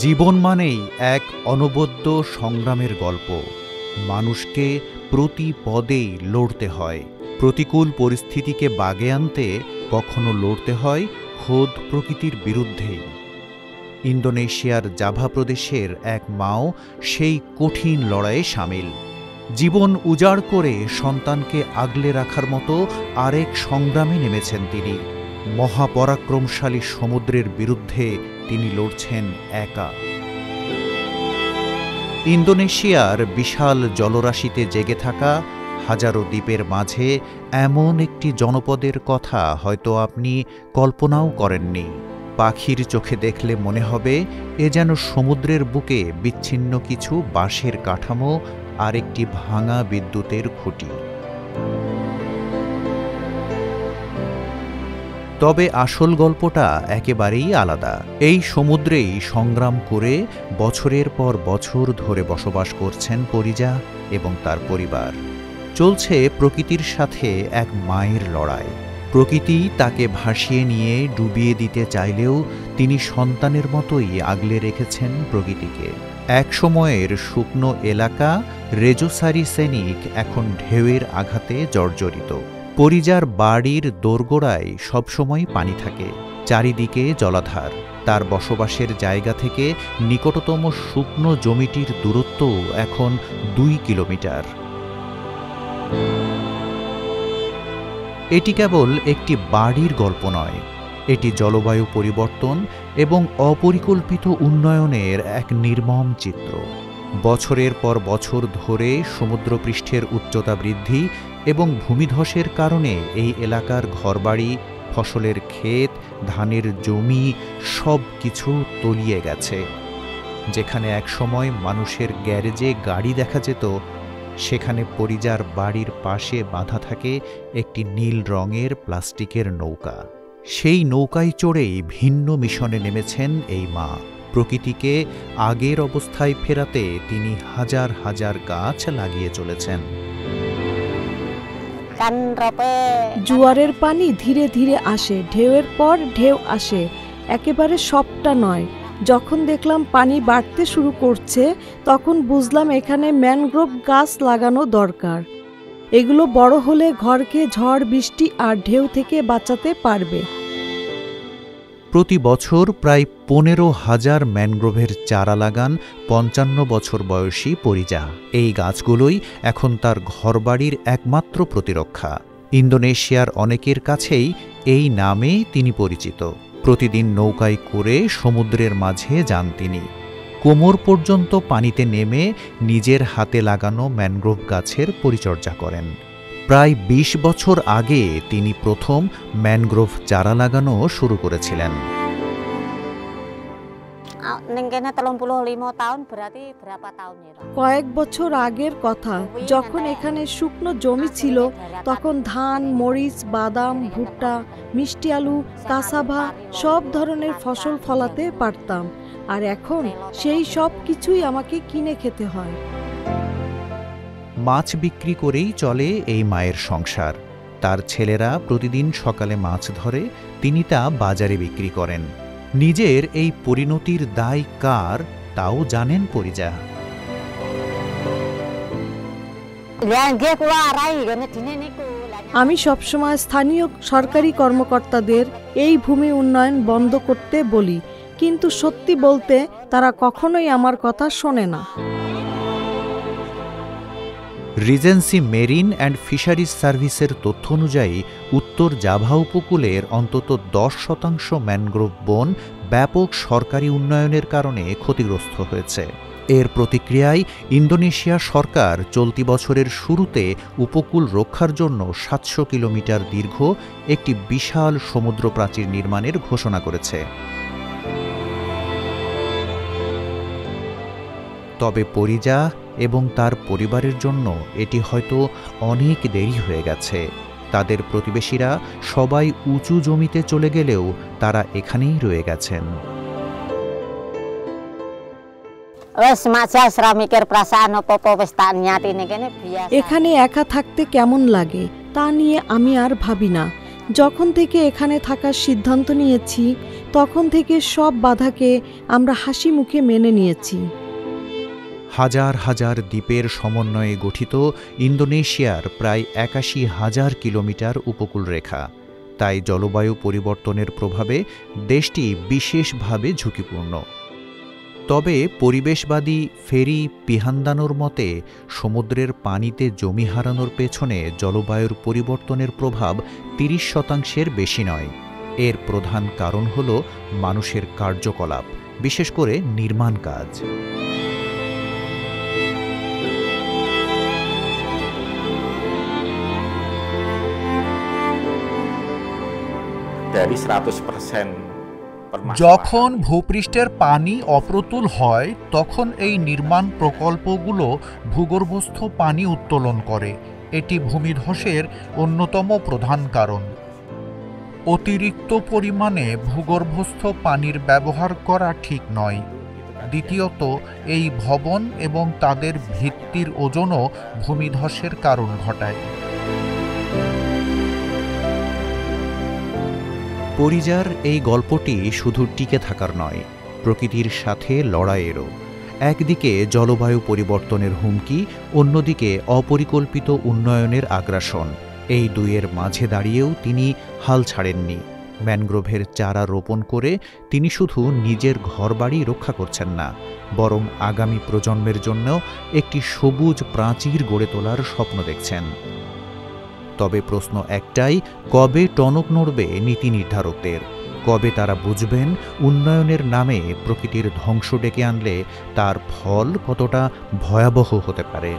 জীবন মানেই এক অনবদ্য সংগ্রামের গল্প। মানুষকে প্রতি পদেই লড়তে হয়, প্রতিকূল পরিস্থিতিকে বাগে আনতে কখনো লড়তে হয় খোদ প্রকৃতির বিরুদ্ধেই। ইন্দোনেশিয়ার জাভা প্রদেশের এক মাও সেই কঠিন লড়াইয়ে সামিল। জীবন উজাড় করে সন্তানকে আগলে রাখার মতো আরেক সংগ্রামে নেমেছেন তিনি। মহাপরাক্রমশালী সমুদ্রের বিরুদ্ধে তিনি লড়ছেন একা। ইন্দোনেশিয়ার বিশাল জলরাশিতে জেগে থাকা হাজারো দ্বীপের মাঝে এমন একটি জনপদের কথা হয়তো আপনি কল্পনাও করেননি। পাখির চোখে দেখলে মনে হবে এ যেন সমুদ্রের বুকে বিচ্ছিন্ন কিছু বাঁশের কাঠামো আর একটি ভাঙা বিদ্যুতের খুঁটি। তবে আসল গল্পটা একেবারেই আলাদা। এই সমুদ্রেই সংগ্রাম করে বছরের পর বছর ধরে বসবাস করছেন পরিজা এবং তার পরিবার। চলছে প্রকৃতির সাথে এক মায়ের লড়াই। প্রকৃতি তাকে ভাসিয়ে নিয়ে ডুবিয়ে দিতে চাইলেও তিনি সন্তানের মতোই আগলে রেখেছেন প্রকৃতিকে। এক সময়ের শুকনো এলাকা রেজোসারি সেনিক এখন ঢেউয়ের আঘাতে জর্জরিত। পরিজার বাড়ির দোরগোড়ায় সবসময় পানি থাকে, চারিদিকে জলাধার। তার বসবাসের জায়গা থেকে নিকটতম শুকনো জমিটির দূরত্ব এখন 2 কিলোমিটার। এটি কেবল একটি বাড়ির গল্প নয়, এটি জলবায়ু পরিবর্তন এবং অপরিকল্পিত উন্নয়নের এক নির্মম চিত্র। বছরের পর বছর ধরে সমুদ্রপৃষ্ঠের উচ্চতা বৃদ্ধি এবং ভূমিধসের কারণে এই এলাকার ঘরবাড়ি, ফসলের ক্ষেত, ধানের জমি সব কিছু তলিয়ে গেছে। যেখানে একসময় মানুষের গ্যারেজে গাড়ি দেখা যেত, সেখানে পরিজার বাড়ির পাশে বাঁধা থাকে একটি নীল রঙের প্লাস্টিকের নৌকা। সেই নৌকায় চড়েই ভিন্ন মিশনে নেমেছেন এই মা। প্রকৃতিকে আগের অবস্থায় ফেরাতে তিনি হাজার হাজার গাছ লাগিয়ে চলেছেন। জোয়ারের পানি ধীরে ধীরে আসে, ঢেউয়ের পর ঢেউ আসে, একেবারে সবটা নয়। যখন দেখলাম পানি বাড়তে শুরু করছে, তখন বুঝলাম এখানে ম্যানগ্রোভ গাছ লাগানো দরকার। এগুলো বড় হলে ঘরকে ঝড়, বৃষ্টি আর ঢেউ থেকে বাঁচাতে পারবে। প্রতি বছর প্রায় 15,000 ম্যানগ্রোভের চারা লাগান 55 বছর বয়সী পরিজা। এই গাছগুলোই এখন তার ঘরবাড়ির একমাত্র প্রতিরক্ষা। ইন্দোনেশিয়ার অনেকের কাছেই এই নামে তিনি পরিচিত। প্রতিদিন নৌকায় করে সমুদ্রের মাঝে যান তিনি। কোমর পর্যন্ত পানিতে নেমে নিজের হাতে লাগানো ম্যানগ্রোভ গাছের পরিচর্যা করেন। প্রায় 20 বছর আগে তিনি প্রথম ম্যানগ্রোভ চারা লাগানো শুরু করেছিলেন। কয়েক বছর আগের কথা, যখন এখানে শুকনো জমি ছিল, তখন ধান, মরিচ, বাদাম, ভুট্টা, মিষ্টি আলু, কাসাভা সব ধরনের ফসল ফলাতে পারতাম। আর এখন সেই সব কিছুই আমাকে কিনে খেতে হয়। মাছ বিক্রি করেই চলে এই মায়ের সংসার। তার ছেলেরা প্রতিদিন সকালে মাছ ধরে, তিনি তা বাজারে বিক্রি করেন। নিজের এই পরিণতির দায় কার, তাও জানেন পরিজা। আমি সবসময় স্থানীয় সরকারি কর্মকর্তাদের এই ভূমি উন্নয়ন বন্ধ করতে বলি, কিন্তু সত্যি বলতে তারা কখনোই আমার কথা শোনে না। রিজেন্সি মেরিন অ্যান্ড ফিশারিজ সার্ভিসের তথ্য অনুযায়ী উত্তর জাভা উপকূলের অন্তত 10% ম্যানগ্রোভ বন ব্যাপক সরকারি উন্নয়নের কারণে ক্ষতিগ্রস্ত হয়েছে। এর প্রতিক্রিয়ায় ইন্দোনেশিয়া সরকার চলতি বছরের শুরুতে উপকূল রক্ষার জন্য 700 কিলোমিটার দীর্ঘ একটি বিশাল সমুদ্র প্রাচীর নির্মাণের ঘোষণা করেছে। তবে পরিজা এবং তার পরিবারের জন্য এটি হয়তো অনেক দেরি হয়ে গেছে। তাদের প্রতিবেশীরা সবাই উঁচু জমিতে চলে গেলেও তারা এখানেই রয়ে গেছেন। এখানে একা থাকতে কেমন লাগে তা নিয়ে আমি আর ভাবি না। যখন থেকে এখানে থাকার সিদ্ধান্ত নিয়েছি তখন থেকে সব বাধাকে আমরা হাসি মুখে মেনে নিয়েছি। হাজার হাজার দ্বীপের সমন্বয়ে গঠিত ইন্দোনেশিয়ার প্রায় ৮১,০০০ কিলোমিটার উপকূলরেখা, তাই জলবায়ু পরিবর্তনের প্রভাবে দেশটি বিশেষভাবে ঝুঁকিপূর্ণ। তবে পরিবেশবাদী ফেরি পিহান্দানোর মতে সমুদ্রের পানিতে জমি হারানোর পেছনে জলবায়ুর পরিবর্তনের প্রভাব ৩০% বেশি নয়। এর প্রধান কারণ হল মানুষের কার্যকলাপ, বিশেষ করে নির্মাণ কাজ। যখন ভূপৃষ্ঠের পানি অপ্রতুল হয় তখন এই নির্মাণ প্রকল্পগুলো ভূগর্ভস্থ পানি উত্তোলন করে। এটি ভূমিধসের অন্যতম প্রধান কারণ। অতিরিক্ত পরিমাণে ভূগর্ভস্থ পানির ব্যবহার করা ঠিক নয়। দ্বিতীয়ত, এই ভবন এবং তাদের ভিত্তির ওজনও ভূমিধসের কারণ ঘটায়। পরিযার এই গল্পটি শুধু টিকে থাকার নয়, প্রকৃতির সাথে লড়াইয়েরও। একদিকে জলবায়ু পরিবর্তনের হুমকি, অন্যদিকে অপরিকল্পিত উন্নয়নের আগ্রাসন। এই দুইয়ের মাঝে দাঁড়িয়েও তিনি হাল ছাড়েননি। ম্যানগ্রোভের চারা রোপণ করে তিনি শুধু নিজের ঘরবাড়ি রক্ষা করছেন না, বরং আগামী প্রজন্মের জন্য একটি সবুজ প্রাচীর গড়ে তোলার স্বপ্ন দেখছেন। তবে প্রশ্ন একটাই, কবে টনক নড়বে নীতি নির্ধারকদের? কবে তারা বুঝবেন উন্নয়নের নামে প্রকৃতির ধ্বংস ডেকে আনলে তার ফল কতটা ভয়াবহ হতে পারে?